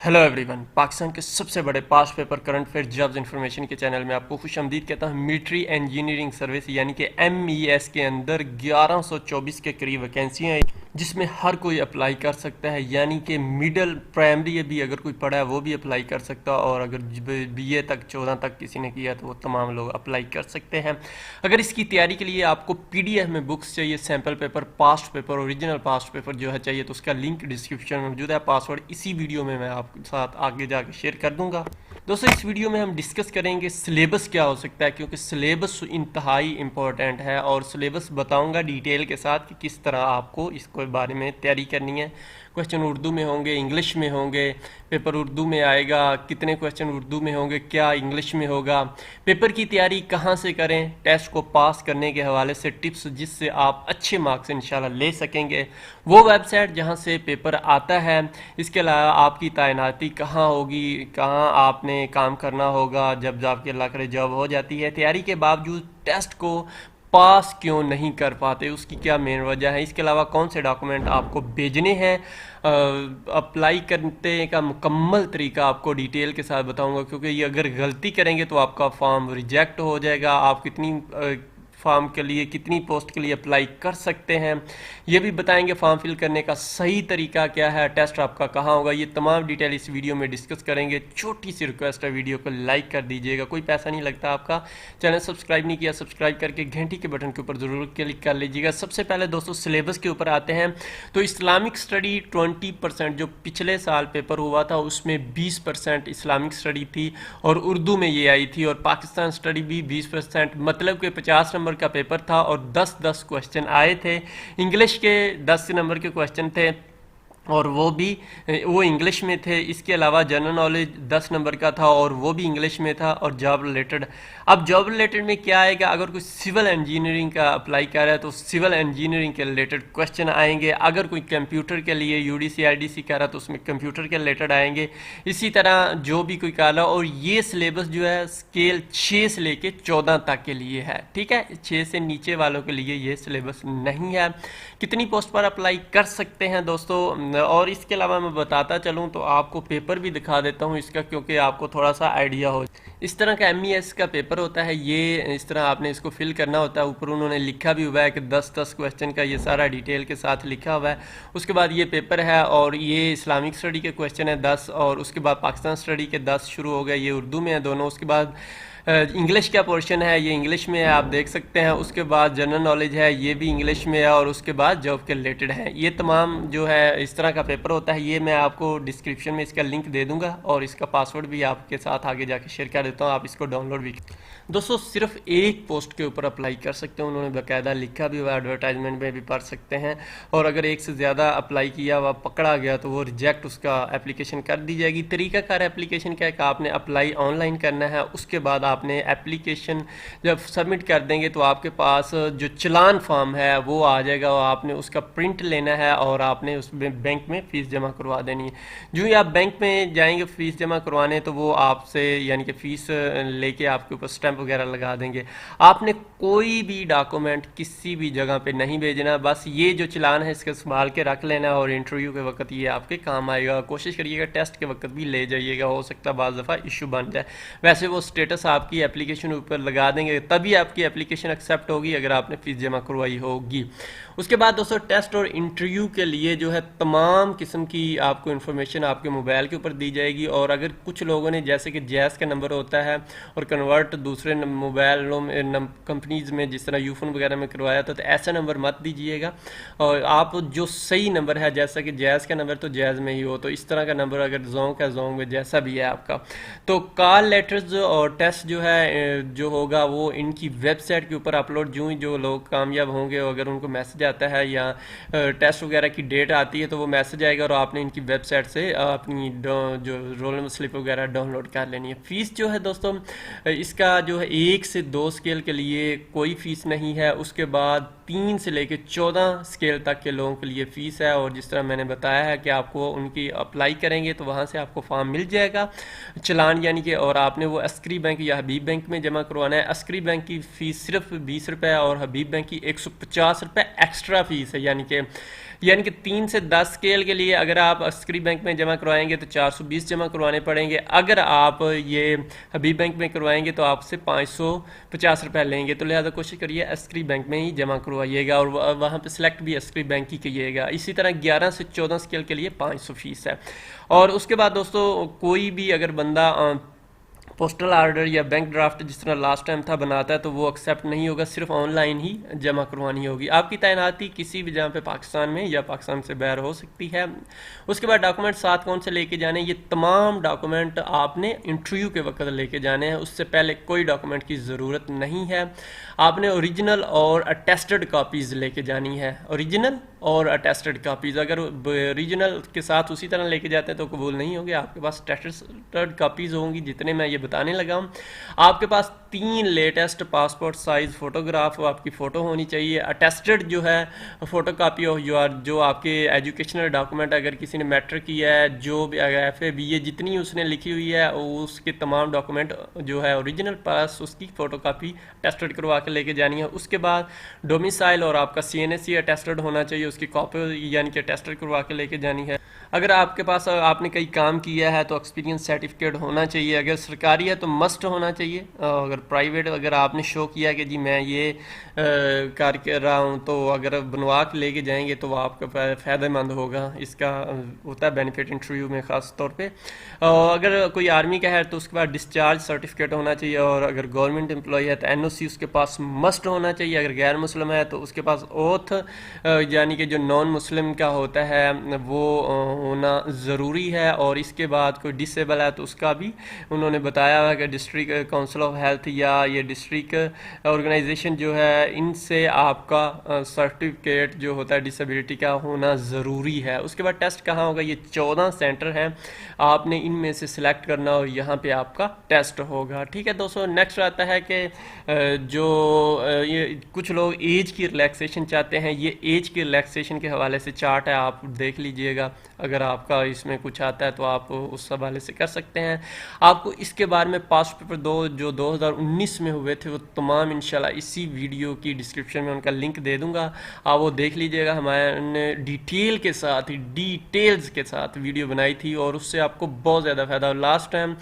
Hello everyone, Pakistan के सबसे बड़े past paper current affair jobs information के चैनल में आपको खुशामदीद कहता हूँ। मिलिट्री इंजीनियरिंग सर्विस यानी कि MES के अंदर 1124 के करीब वैकेंसियाँ हैं, जिसमें हर कोई अप्लाई कर सकता है। यानी कि मिडिल प्राइमरी भी अगर कोई पढ़ा है वो भी अप्लाई कर सकता है, और अगर BA तक 14 तक किसी ने किया तो वो तमाम लोग अप्लाई कर सकते हैं। अगर इसकी तैयारी के लिए आपको PDF में बुक्स चाहिए, sample paper, past paper, original past paper जो है चाहिए, तो उसका लिंक डिस्क्रिप्शन में मौजूद है। पासवर्ड इसी वीडियो में मैं आपके साथ आगे जाके शेयर कर दूंगा। दोस्तों, इस वीडियो में हम डिस्कस करेंगे सिलेबस क्या हो सकता है, क्योंकि सिलेबस इंतहाई इंपॉर्टेंट है, और सिलेबस बताऊंगा डिटेल के साथ कि किस तरह आपको इसके बारे में तैयारी करनी है। क्वेश्चन उर्दू में होंगे, इंग्लिश में होंगे, पेपर उर्दू में आएगा, कितने क्वेश्चन उर्दू में होंगे, क्या इंग्लिश में होगा, पेपर की तैयारी कहाँ से करें, टेस्ट को पास करने के हवाले से टिप्स जिससे आप अच्छे मार्क्स इंशाल्लाह ले सकेंगे, वो वेबसाइट जहाँ से पेपर आता है। इसके अलावा आपकी तैनाती कहाँ होगी, कहाँ आपने काम करना होगा जब आपके अल्लाह करे जॉब हो जाती है, तैयारी के बावजूद टेस्ट को पास क्यों नहीं कर पाते, उसकी क्या मेन वजह है। इसके अलावा कौन से डॉक्यूमेंट आपको भेजने हैं, अप्लाई करने का मुकम्मल तरीका आपको डिटेल के साथ बताऊंगा, क्योंकि ये अगर गलती करेंगे तो आपका फॉर्म रिजेक्ट हो जाएगा। आप कितनी फॉर्म के लिए, कितनी पोस्ट के लिए अप्लाई कर सकते हैं, ये भी बताएंगे। फॉर्म फिल करने का सही तरीका क्या है, टेस्ट आपका कहाँ होगा, ये तमाम डिटेल इस वीडियो में डिस्कस करेंगे। छोटी सी रिक्वेस्ट है, वीडियो को लाइक कर दीजिएगा, कोई पैसा नहीं लगता आपका। चैनल सब्सक्राइब नहीं किया, सब्सक्राइब करके घंटी के बटन के ऊपर ज़रूर क्लिक कर लीजिएगा। सबसे पहले दोस्तों सिलेबस के ऊपर आते हैं। तो इस्लामिक स्टडी 20%, जो पिछले साल पेपर हुआ था उसमें 20% इस्लामिक स्टडी थी और उर्दू में ये आई थी, और पाकिस्तान स्टडी भी 20%, मतलब कि 50 नंबर का पेपर था और 10-10 क्वेश्चन आए थे। इंग्लिश के 10 नंबर के क्वेश्चन थे और वो इंग्लिश में थे। इसके अलावा जनरल नॉलेज 10 नंबर का था और वो भी इंग्लिश में था, और जॉब रिलेटेड। अब जॉब रिलेटेड में क्या आएगा, अगर कोई सिविल इंजीनियरिंग का अप्लाई कर रहा है तो सिविल इंजीनियरिंग के रिलेटेड क्वेश्चन आएंगे। अगर कोई कंप्यूटर के लिए UDC IDC कर रहा है तो उसमें कंप्यूटर के रिलेटेड आएंगे। इसी तरह जो भी कोई कर रहा है, और ये सिलेबस जो है स्केल 6 से लेके 14 तक के लिए है, ठीक है। 6 से नीचे वालों के लिए ये सिलेबस नहीं है। कितनी पोस्ट पर अप्लाई कर सकते हैं दोस्तों, और इसके अलावा मैं बताता चलूँ तो आपको पेपर भी दिखा देता हूँ इसका, क्योंकि आपको थोड़ा सा आइडिया हो। इस तरह का MES का पेपर होता है, ये इस तरह आपने इसको फिल करना होता है। ऊपर उन्होंने लिखा भी हुआ है कि 10-10 क्वेश्चन का ये सारा डिटेल के साथ लिखा हुआ है। उसके बाद ये पेपर है, और ये इस्लामिक स्टडी के क्वेश्चन है 10, और उसके बाद पाकिस्तान स्टडी के 10 शुरू हो गए, ये उर्दू में है दोनों। उसके बाद इंग्लिश का पोर्शन है, ये इंग्लिश में है, आप देख सकते हैं। उसके बाद जनरल नॉलेज है, ये भी इंग्लिश में है, और उसके बाद जॉब के रिलेटेड है। ये तमाम जो है इस तरह का पेपर होता है। ये मैं आपको डिस्क्रिप्शन में इसका लिंक दे दूंगा, और इसका पासवर्ड भी आपके साथ आगे जाके शेयर कर देता हूँ, आप इसको डाउनलोड भी। दोस्तों, सिर्फ एक पोस्ट के ऊपर अप्लाई कर सकते हैं, उन्होंने बाकायदा लिखा भी हुआ, एडवर्टाइजमेंट में भी पढ़ सकते हैं। और अगर एक से ज़्यादा अप्लाई किया हुआ पकड़ा गया तो वो रिजेक्ट, उसका एप्लीकेशन कर दी जाएगी। तरीकाकार एप्लीकेशन क्या है कि आपने अप्लाई ऑनलाइन करना है, उसके बाद आपने एप्लीकेशन जब सबमिट कर देंगे तो आपके पास जो चलान फॉर्म है वो आ जाएगा, और आपने उसका प्रिंट लेना है, और आपने उस बैंक में फ़ीस जमा करवा देनी है। जो ही आप बैंक में जाएंगे फ़ीस जमा करवाने, तो वो आपसे यानी कि फ़ीस लेके आपके ऊपर स्टैंप वगैरह लगा देंगे। आपने कोई भी डॉक्यूमेंट किसी भी जगह पे नहीं भेजना, बस ये जो चलान है इसका संभाल के रख लेना, और इंटरव्यू के वक्त ये आपके काम आएगा। कोशिश करिएगा टेस्ट के वक्त भी ले जाइएगा, हो सकता है बाज़ दफ़ा इशू बन जाए। वैसे वो स्टेटस आपकी एप्लीकेशन ऊपर लगा देंगे, तभी आपकी एप्लीकेशन एक्सेप्ट होगी अगर आपने फ़ीस जमा करवाई होगी। उसके बाद दोस्तों टेस्ट और इंटरव्यू के लिए जो है तमाम किस्म की आपको इन्फॉर्मेशन आपके मोबाइल के ऊपर दी जाएगी। और अगर कुछ लोगों ने जैसे कि जैस का नंबर होता है और कन्वर्ट दूसरे मोबाइलों में कंपनीज़ में जिस तरह यूफोन वगैरह में करवाया था, तो ऐसा नंबर मत दीजिएगा। और आप जो सही नंबर है, जैसा कि जैज़ का नंबर तो जैज़ में ही हो, तो इस तरह का नंबर अगर जोंग का जोंग में जैसा भी है आपका। तो कॉल लेटर्स और टेस्ट जो है जो होगा वो इनकी वेबसाइट के ऊपर अपलोड, जो ही जो लोग कामयाब होंगे, अगर उनको मैसेज आता है या टेस्ट वगैरह की डेट आती है तो वो मैसेज आएगा, और आपने इनकी वेबसाइट से अपनी जो रोल नंबर स्लिप वगैरह डाउनलोड कर लेनी है। फ़ीस जो है दोस्तों इसका जो है 1 से 2 स्केल के लिए कोई फ़ीस नहीं है। उसके बाद 3 से लेकर 14 स्केल तक के लोगों के लिए फ़ीस है, और जिस तरह मैंने बताया है कि आपको उनकी अप्लाई करेंगे तो वहाँ से आपको फॉर्म मिल जाएगा चलान, यानी कि, और आपने वो अस्करी बैंक या हबीब बैंक में जमा करवाना है। अस्करी बैंक की फ़ीस सिर्फ 20 रुपये और हबीब बैंक की 150 रुपये एक्स्ट्रा फ़ीस है, यानी कि यानी कि 3 से 10 स्केल के लिए अगर आप अस्करी बैंक में जमा करवाएंगे तो 420 जमा करवाने पड़ेंगे। अगर आप ये हबीब बैंक में करवाएंगे तो आपसे 550 रुपये लेंगे। तो लिहाजा कोशिश करिए अस्करी बैंक में ही जमा करवाइएगा और वहाँ पे सिलेक्ट भी अस्करी बैंक ही कीजिएगा। इसी तरह 11 से 14 स्केल के लिए 500 फीस है। और उसके बाद दोस्तों कोई भी अगर बंदा पोस्टल ऑर्डर या बैंक ड्राफ्ट जिस तरह लास्ट टाइम था बनाता है तो वो एक्सेप्ट नहीं होगा, सिर्फ ऑनलाइन ही जमा करवानी होगी। आपकी तैनाती किसी भी जगह पे पाकिस्तान में या पाकिस्तान से बाहर हो सकती है। उसके बाद डॉक्यूमेंट साथ कौन से लेके जाने, ये तमाम डॉक्यूमेंट आपने इंटरव्यू के वक्त लेके जाने हैं, उससे पहले कोई डॉक्यूमेंट की ज़रूरत नहीं है। आपने ओरिजिनल और अटेस्टेड कापीज़ लेके जानी है, ओरिजिनल और अटेस्टेड कापीज़। अगर ओरिजिनल के साथ उसी तरह लेके जाते हैं तो कबूल नहीं होंगे। आपके पास अटेस्टेड कापीज़ होंगी जितने मैं ये बताने लगा हूँ। आपके पास 3 लेटेस्ट पासपोर्ट साइज फोटोग्राफ आपकी फ़ोटो होनी चाहिए। अटेस्टेड जो है फ़ोटो कापी ऑफ जो आपके एजुकेशनल डॉक्यूमेंट, अगर किसी ने मैट्रिक किया है, जो भी FA BA जितनी उसने लिखी हुई है उसके तमाम डॉक्यूमेंट जो है ओरिजिनल पास उसकी फ़ोटो कापी अटेस्टेड करवा के लेके जानी है। उसके बाद डोमिसाइल और आपका CNSE अटेस्टेड होना चाहिए, उसकी कॉपी यानी कि अटेस्टेड करवा के लेके जानी है। अगर आपके पास आपने कई काम किया है तो एक्सपीरियंस सर्टिफिकेट होना चाहिए। अगर सरकारी है तो मस्ट होना चाहिए। अगर प्राइवेट अगर आपने शो किया कि जी मैं ये कर रहा हूँ तो अगर बनवा के लेके जाएंगे तो वो आपका फ़ायदेमंद होगा। इसका होता है बेनिफिट इंटरव्यू में ख़ास तौर पे। अगर कोई आर्मी का है तो उसके बाद डिस्चार्ज सर्टिफिकेट होना चाहिए। और अगर गवर्नमेंट एम्प्लॉय है तो NOC उसके पास मस्ट होना चाहिए। अगर गैर मुस्लिम है तो उसके पास ओथ यानी कि जो नॉन मुस्लिम का होता है वो होना ज़रूरी है। और इसके बाद कोई डिसेबल है तो उसका भी उन्होंने बताया हुआ कि डिस्ट्रिक्ट काउंसिल ऑफ हेल्थ या ये डिस्ट्रिक्ट ऑर्गेनाइजेशन जो है इनसे आपका सर्टिफिकेट जो होता है डिसेबिलिटी का होना ज़रूरी है। उसके बाद टेस्ट कहाँ होगा, ये 14 सेंटर हैं, आपने इनमें से सिलेक्ट करना और यहाँ पे आपका टेस्ट होगा। ठीक है दोस्तों, नेक्स्ट आता है कि जो ये कुछ लोग एज की रिलैक्सेशन चाहते हैं। ये एज की रिलैक्सेशन के हवाले से चार्ट है, आप देख लीजिएगा। अगर आपका इसमें कुछ आता है तो आप उस हवाले से कर सकते हैं। आपको इसके बारे में पास्ट पेपर 2 जो 2019 में हुए थे वो तमाम इंशाल्लाह इसी वीडियो की डिस्क्रिप्शन में उनका लिंक दे दूंगा, आप वो देख लीजिएगा। हमारे डिटेल के साथ डिटेल्स के साथ वीडियो बनाई थी और उससे आपको बहुत ज़्यादा फ़ायदा। लास्ट टाइम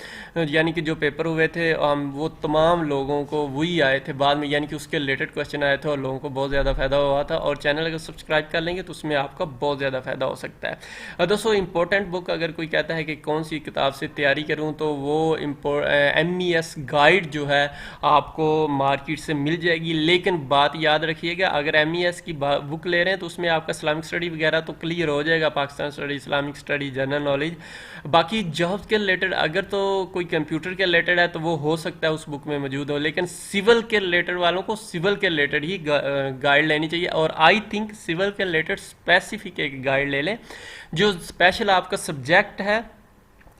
यानी कि जो पेपर हुए थे हम वो तमाम लोगों को वही आए थे बाद में, यानी कि उसके रिलेटेड क्वेश्चन आए थे और लोगों को बहुत ज़्यादा फ़ायदा हुआ था। और चैनल अगर सब्सक्राइब कर लेंगे तो उसमें आपका बहुत ज़्यादा फ़ायदा हो सकता है। दोस्तों इंपॉर्टेंट बुक अगर कोई कहता है कि कौन सी किताब से तैयारी करूं तो वो MES गाइड जो है आपको मार्केट से मिल जाएगी। लेकिन बात याद रखिएगा, अगर MES की बुक ले रहे हैं तो उसमें आपका इस्लामिक स्टडी वगैरह तो क्लियर हो जाएगा, Pakistan study, Islamic study, general knowledge. बाकी जॉब के रिलेटेड अगर तो कोई कंप्यूटर के रिलेटेड है तो वो हो सकता है उस बुक में मौजूद हो, लेकिन सिविल के रिलेटेड वालों को सिविल के रिलेटेड ही गाइड लेनी चाहिए। और आई थिंक सिविल के रिलेटेड स्पेसिफिक एक गाइड ले लें जो स्पेशल आपका सब्जेक्ट है,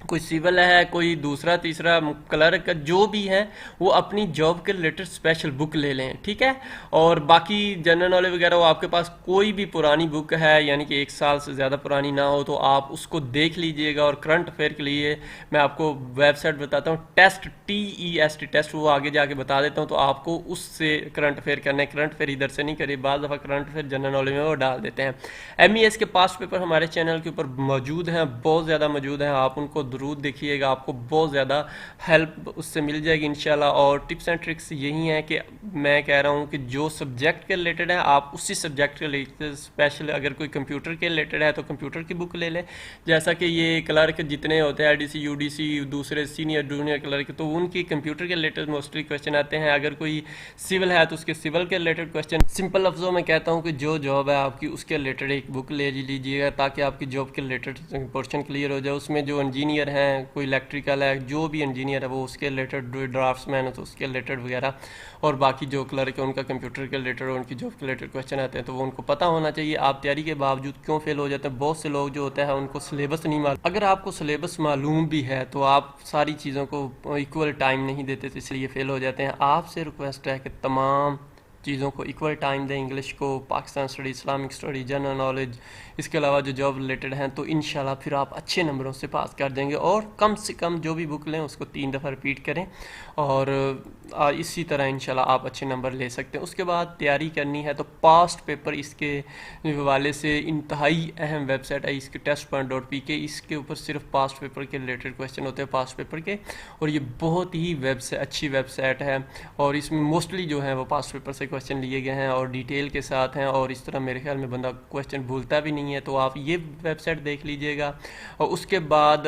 कोई सिविल है, कोई दूसरा तीसरा क्लर्क का जो भी है, वो अपनी जॉब के रिलेटेड स्पेशल बुक ले लें। ठीक है, और बाकी जनरल नॉलेज वगैरह वो आपके पास कोई भी पुरानी बुक है यानी कि 1 साल से ज़्यादा पुरानी ना हो तो आप उसको देख लीजिएगा। और करंट अफेयर के लिए मैं आपको वेबसाइट बताता हूँ, टेस्ट TEST टेस्ट, वो आगे जाके बता देता हूँ, तो आपको उससे करंट अफेयर करना है। करंट अफेयर इधर से नहीं करिए, बाज़ दफ़ा करंट अफेयर जनरल नॉलेज में वो डाल देते हैं। MES के पास्ट पेपर हमारे चैनल के ऊपर मौजूद हैं, बहुत ज़्यादा मौजूद हैं, आप उनको ज़रूर देखिएगा, आपको बहुत ज़्यादा हेल्प उससे मिल जाएगी इंशाल्लाह। और टिप्स एंड ट्रिक्स यही हैं कि मैं कह रहा हूँ कि जो सब्जेक्ट के रिलेटेड है आप उसी सब्जेक्ट के रिलेटेड स्पेशल, अगर कोई कंप्यूटर के रिलेटेड है तो कंप्यूटर की बुक ले लें। जैसा कि ये क्लर्क जितने होते हैं IDC UDC दूसरे सीनियर जूनियर क्लर्क, तो उनकी कंप्यूटर के रिलेटेड मोस्टली क्वेश्चन आते हैं। अगर कोई सिविल है तो उसके सिविल के रिलेटेड क्वेश्चन। सिंपल लफ्ज़ों में कहता हूँ कि जो जॉब है आपकी उसके रिलेटेड एक बुक ले लीजिएगा ताकि आपकी जॉब के रिलेटेड पोर्शन क्लियर हो जाए। उसमें जो इंजीनियर हैं, कोई इलेक्ट्रिकल है, जो भी इंजीनियर है वो उसके रिलेटेड, ड्राफ्ट्समैन है तो उसके रिलेटेड वगैरह, और बाकी जो क्लर्क है उनका कंप्यूटर के रिलेटेड और उनकी जॉब के रिलेटेड क्वेश्चन आते हैं तो वो उनको पता होना चाहिए। आप तैयारी के बावजूद क्यों फेल हो जाते हैं, बहुत से लोग जो होते हैं उनको सिलेबस नहीं मालूम। अगर आपको सिलेबस मालूम भी है तो आप सारी चीज़ों को इक्वल टाइम नहीं देते तो इसलिए फेल हो जाते हैं। आपसे रिक्वेस्ट है कि तमाम चीज़ों को इक्वल टाइम दें, इंग्लिश को, Pakistan study, Islamic study, general knowledge, इसके अलावा जो जॉब रिलेटेड हैं, तो इंशाल्लाह फिर आप अच्छे नंबरों से पास कर देंगे। और कम से कम जो भी बुक लें उसको 3 दफ़ा रिपीट करें और इसी तरह इंशाल्लाह आप अच्छे नंबर ले सकते हैं। उसके बाद तैयारी करनी है तो पास्ट पेपर इसके हवाले से इंतहाई अहम वेबसाइट है इसकी testpoint.pk। इसके ऊपर सिर्फ पास्ट पेपर के रिलेटेड क्वेश्चन होते हैं पास्ट पेपर के, और ये बहुत ही अच्छी वेबसाइट है और इसमें मोस्टली जो है वो पास्ट पेपर से क्वेश्चन लिए गए हैं और डिटेल के साथ हैं, और इस तरह मेरे ख्याल में बंदा क्वेश्चन भूलता भी नहीं है। तो आप ये वेबसाइट देख लीजिएगा। और उसके बाद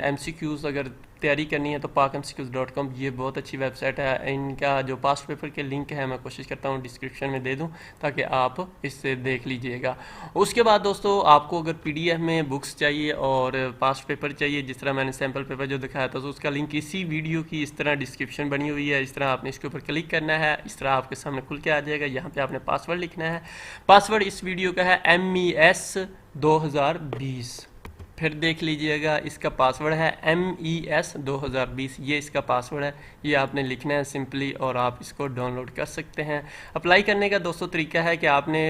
MCQs अगर तैयारी करनी है तो pakmcqs.com, ये बहुत अच्छी वेबसाइट है। इनका जो पास्ट पेपर के लिंक है मैं कोशिश करता हूँ डिस्क्रिप्शन में दे दूँ ताकि आप इससे देख लीजिएगा। उसके बाद दोस्तों आपको अगर PDF में बुक्स चाहिए और पास्ट पेपर चाहिए, जिस तरह मैंने सैम्पल पेपर जो दिखाया था, तो उसका लिंक इसी वीडियो की इस तरह डिस्क्रिप्शन बनी हुई है। इस तरह आपने इसके ऊपर क्लिक करना है, इस तरह आपके सामने खुल के आ जाएगा। यहाँ पर आपने पासवर्ड लिखना है। पासवर्ड इस वीडियो का है MES 2020। फिर देख लीजिएगा इसका पासवर्ड है MES 2020, ये इसका पासवर्ड है। ये आपने लिखना है सिंपली और आप इसको डाउनलोड कर सकते हैं। अप्लाई करने का दोस्तों तरीका है कि आपने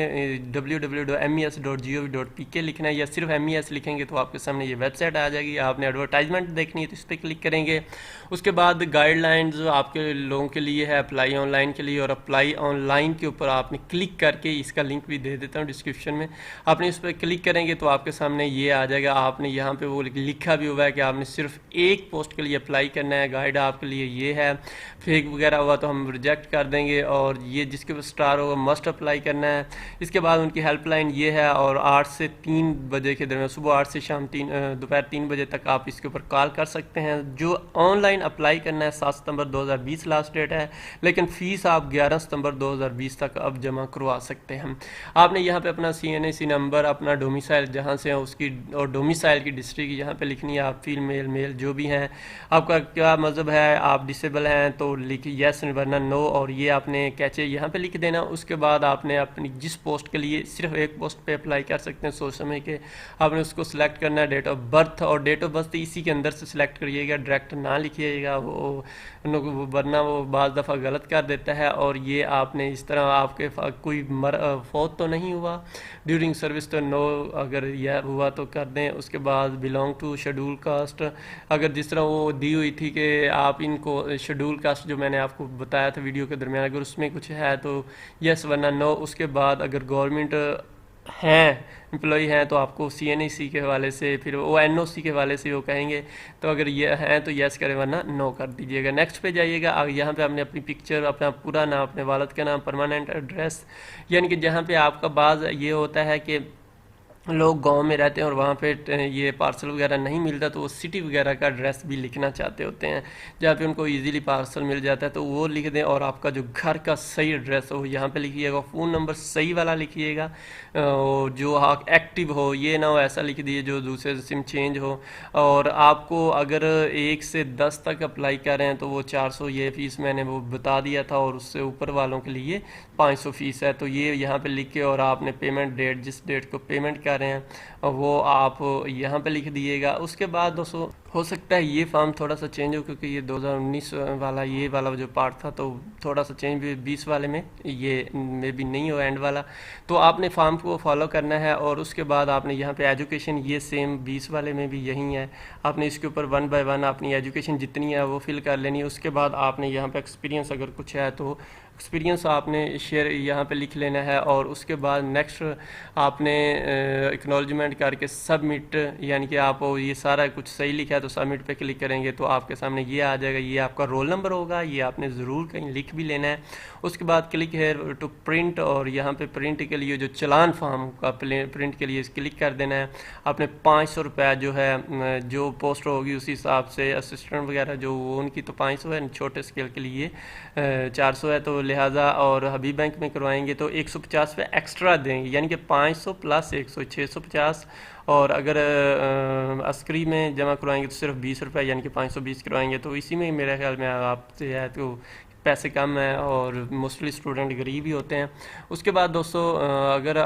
www.mes.gov.pk लिखना है, या सिर्फ MES लिखेंगे तो आपके सामने ये वेबसाइट आ जाएगी। आपने एडवर्टाइजमेंट देखनी है तो इस पर क्लिक करेंगे। उसके बाद गाइडलाइंस आपके लोगों के लिए है अप्लाई ऑनलाइन के लिए, और अप्लाई ऑनलाइन के ऊपर आपने क्लिक करके, इसका लिंक भी दे देता हूँ डिस्क्रिप्शन में, आपने इस पर क्लिक करेंगे तो आपके सामने ये आ जाएगा। आपने यहाँ पे वो लिखा भी हुआ है कि आपने सिर्फ एक पोस्ट के लिए अप्लाई करना है। गाइड आपके लिए ये है, फेक वगैरह हुआ तो हम रिजेक्ट कर देंगे, और ये जिसके ऊपर स्टार होगा मस्ट अप्लाई करना है। इसके बाद उनकी हेल्पलाइन ये है, और 8 से 3 बजे के दरमियान, सुबह 8 से शाम दोपहर 3 बजे तक आप इसके ऊपर कॉल कर सकते हैं। जो ऑनलाइन अप्लाई करना है 7 सितंबर 2020 लास्ट डेट है, लेकिन फ़ीस आप 11 सितंबर 2020 तक अब जमा करवा सकते हैं। आपने यहाँ पे अपना CNAC नंबर, अपना डोमिसाइल जहाँ से है उसकी, और डोमिसाइल की डिस्ट्रिक्ट यहाँ पे लिखनी है। आप फीमेल मेल जो भी हैं, आपका क्या मज़हब है, आप डिसेबल हैं तो लिखिए येस वरना नो, और ये आपने कैचे यहाँ पे लिख देना। उसके बाद आपने अपनी जिस पोस्ट के लिए सिर्फ एक पोस्ट पे अप्लाई कर सकते हैं सोच समय के, आपने उसको सिलेक्ट करना है। डेट ऑफ बर्थ, और डेट ऑफ बर्थ इसी के अंदर से सिलेक्ट करिएगा, डायरेक्ट ना लिखिएगा, वो वरना वो बाज़ दफ़ा गलत कर देता है। और ये आपने इस तरह, आपके कोई फौत तो नहीं हुआ ड्यूरिंग सर्विस तो नो, अगर यह हुआ तो कर दें। उसके बाद बिलोंग टू शेड्यूल कास्ट, अगर जिस तरह वो दी हुई थी कि आप इनको शेड्यूल कास्ट जो मैंने आपको बताया था वीडियो के दरमियान, अगर उसमें कुछ है तो यस वरना नो। उसके बाद अगर गवर्नमेंट हैं, एम्प्लॉई हैं, तो आपको CNAC के हवाले से, फिर वो NOC के हवाले से वो कहेंगे, तो अगर ये हैं तो यस करें वरना नो कर दीजिएगा। नेक्स्ट पे जाइएगा। यहाँ पे आपने अपनी पिक्चर, अपना पूरा नाम, अपने वालिद का नाम, परमानेंट एड्रेस, यानी कि जहाँ पे आपका बाज़ ये होता है कि लोग गांव में रहते हैं और वहाँ पे ये पार्सल वगैरह नहीं मिलता, तो वो सिटी वगैरह का एड्रेस भी लिखना चाहते होते हैं जहाँ पे उनको इजीली पार्सल मिल जाता है, तो वो लिख दें। और आपका जो घर का सही एड्रेस हो यहाँ पे लिखिएगा। फ़ोन नंबर सही वाला लिखिएगा, जो एक्टिव हो, ये ना हो ऐसा लिख दीजिए जो दूसरे सिम चेंज हो। और आपको अगर 1 से 10 तक अप्लाई कर रहे हैं तो वो 400 ये फ़ीस मैंने वो बता दिया था, और उससे ऊपर वालों के लिए 500 फ़ीस है। तो ये यहाँ पे लिख के, और आपने पेमेंट डेट, जिस डेट को पेमेंट कर रहे हैं वो आप यहाँ पे लिख दिएगा। उसके बाद दोस्तों हो सकता है ये फॉर्म थोड़ा सा चेंज हो, क्योंकि ये 2019 वाला ये वाला जो पार्ट था तो थोड़ा सा चेंज भी 20 वाले में ये में भी नहीं हो एंड वाला, तो आपने फॉर्म को फॉलो करना है। और उसके बाद आपने यहाँ पे एजुकेशन, ये सेम 20 वाले में भी यही है, आपने इसके ऊपर 1 बाय 1 अपनी एजुकेशन जितनी है वो फिल कर लेनी है। उसके बाद आपने यहाँ पे एक्सपीरियंस अगर कुछ है तो एक्सपीरियंस आपने शेयर यहाँ पे लिख लेना है। और उसके बाद नेक्स्ट आपने एक्नॉलेजमेंट करके सबमिट, यानी कि आप ये सारा कुछ सही लिखा है तो सबमिट पे क्लिक करेंगे तो आपके सामने ये आ जाएगा। ये आपका रोल नंबर होगा, ये आपने ज़रूर कहीं लिख भी लेना है। उसके बाद क्लिक है टू प्रिंट, और यहाँ पे प्रिंट के लिए जो चलान फॉर्म का प्रिंट के लिए क्लिक कर देना है। आपने 500 रुपया जो है, जो पोस्ट होगी उसी हिसाब से, असिस्टेंट वगैरह जो उनकी तो 500 है, छोटे स्केल के लिए 400 है, तो लिहाजा, और हबीब बैंक में करवाएंगे तो 150 रुपये एक्स्ट्रा देंगे, यानी कि 500 प्लस 100 650। और अगर अस्करी में जमा करवाएंगे तो सिर्फ 20 रुपये, यानी कि 520 करवाएंगे। तो इसी में मेरे ख्याल में आपसे है तो पैसे कम हैं और मोस्टली स्टूडेंट गरीब ही होते हैं। उसके बाद दोस्तों अगर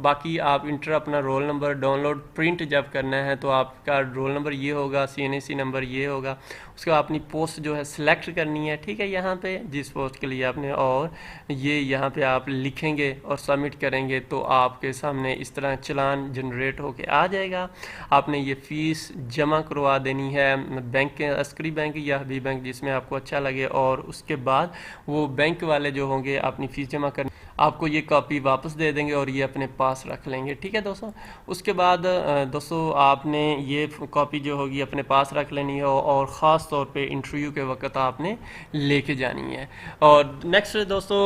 बाकी आप इंटर अपना रोल नंबर डाउनलोड प्रिंट जब करना है तो आपका रोल नंबर ये होगा, CNAC नंबर ये होगा। उसके बाद अपनी पोस्ट जो है सिलेक्ट करनी है, ठीक है, यहाँ पे जिस पोस्ट के लिए आपने, और ये यहाँ पे आप लिखेंगे और सबमिट करेंगे तो आपके सामने इस तरह चलान जनरेट होके आ जाएगा। आपने ये फ़ीस जमा करवा देनी है बैंक के, अस्करी बैंक या हबीब बैंक जिसमें आपको अच्छा लगे, और उसके बाद वो बैंक वाले जो होंगे अपनी फ़ीस जमा कर आपको ये कॉपी वापस दे देंगे और ये अपने पास रख लेंगे, ठीक है दोस्तों। उसके बाद दोस्तों आपने ये कॉपी जो होगी अपने पास रख लेनी है और ख़ास तौर पे इंटरव्यू के वक्त आपने लेके जानी है। और नेक्स्ट दोस्तों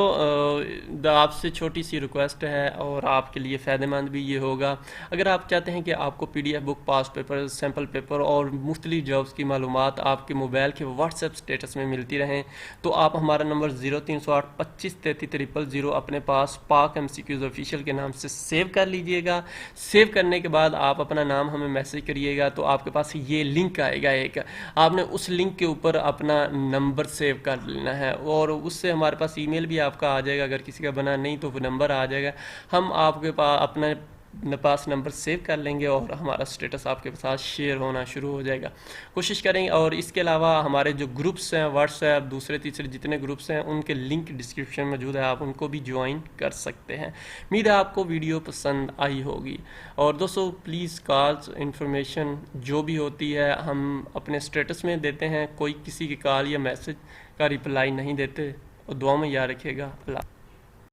आपसे छोटी सी रिक्वेस्ट है और आपके लिए फ़ायदेमंद भी ये होगा, अगर आप चाहते हैं कि आपको PDF बुक, पास पेपर, सैम्पल पेपर और मुख्तलिफ जॉब्स की मालूमात आपके मोबाइल के व्हाट्सएप स्टेटस में मिलती रहें, तो आप हमारा नंबर 0308 25 33 000 अपने पास पाक MCQs ऑफिशियल के नाम से सेव कर लीजिएगा। सेव करने के बाद आप अपना नाम हमें मैसेज करिएगा तो आपके पास ये लिंक आएगा एक, आपने उस लिंक के ऊपर अपना नंबर सेव कर लेना है और उससे हमारे पास ईमेल भी आपका आ जाएगा। अगर किसी का बना नहीं तो वो नंबर आ जाएगा, हम आपके पास अपना पास नंबर सेव कर लेंगे और हमारा स्टेटस आपके साथ शेयर होना शुरू हो जाएगा। कोशिश करेंगे। और इसके अलावा हमारे जो ग्रुप्स हैं व्हाट्सएप, दूसरे तीसरे जितने ग्रुप्स हैं उनके लिंक डिस्क्रिप्शन में मौजूद है, आप उनको भी ज्वाइन कर सकते हैं। उम्मीद है आपको वीडियो पसंद आई होगी। और दोस्तों प्लीज़ कॉल्स इन्फॉर्मेशन जो भी होती है हम अपने स्टेटस में देते हैं, कोई किसी की कॉल या मैसेज का रिप्लाई नहीं देते। और दुआ में याद रखिएगा। अल्लाह।